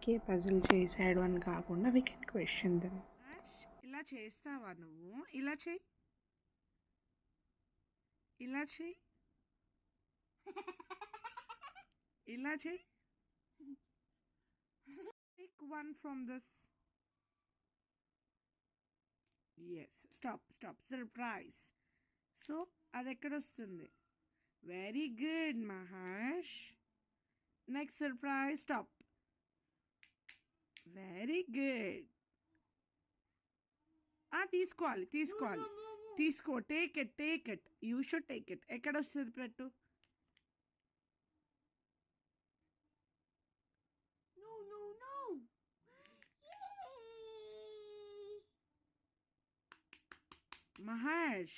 ఊరికే పజిల్ చేశాడు అని కాకుండా వీ కెన్ క్వశ్చన్ దెమ్. ఇలా చేస్తావా నువ్వు? ఇలా చెయ్యి, ఇలా చెయ్యి, ఇలా చెయ్యి. Pick one from this. Yes. Stop. Surprise. So, అది ఎక్కడ వస్తుంది? Very good, Maharsh. Next surprise. Stop. Very good. తీసుకోవాలి. తీసుకో. Take it. You should take it. ఎక్కడ వస్తుంది పెట్టు? No. మహేష్,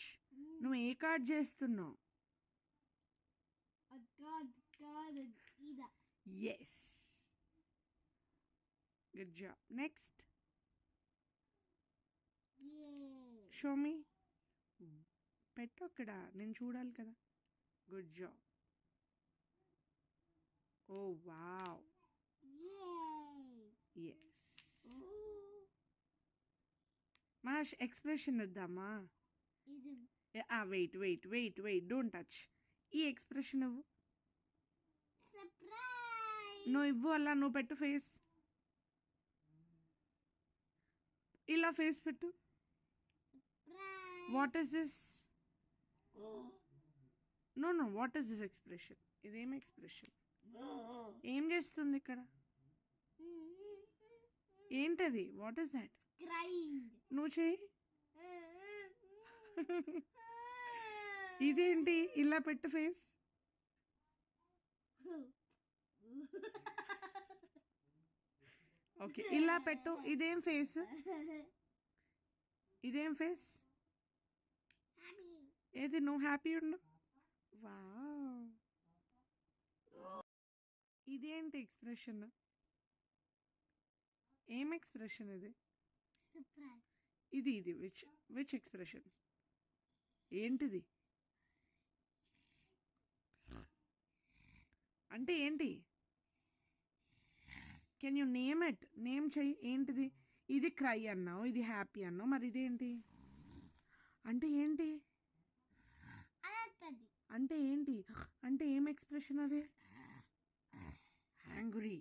నువ్వు ఏ కార్డ్ చేస్తున్నావు? Yes, good job. Next show me. పెట్టు అక్కడ, నేను చూడాలి కదా. Good job. Oh wow. Yes. Mahesh, expression ఇద్దామా? Wait, don't touch. ఈ ఎక్స్ప్రెషన్ ఇవ్వు. నువ్వు ఇవ్వు, అలా నువ్వు పెట్టు. ఫేస్ ఇలా ఫేస్ పెట్టు. What is this? Know what is this expression? ఇదేం ఎక్స్ప్రెషన్? ఏం చేస్తుంది ఇక్కడ? ఏంటది? What is that? నువ్వు చెయ్యి. ఇదేంటి? ఇలా పెట్టు ఫేస్. ఓకే, ఇలా పెట్టు. ఇదేం ఫేస్? ఏది? నువ్వు హ్యాపీ ఉండు. వావ్. ఇదేంటి ఎక్స్ప్రెషన్? ఏం ఎక్స్ప్రెషన్ ఇది? ఇది విచ్ ఎక్స్ప్రెషన్? ఏంటిది? అంటే ఏంటి? Can you name it? Name చెయ్యి. ఏంటిది? ఇది క్రై అన్నావు, ఇది హ్యాపీ అన్నావు, మరి ఇదేంటి? అంటే ఏంటి? అంటే ఏం ఎక్స్ప్రెషన్ అది? యాంగ్రీ.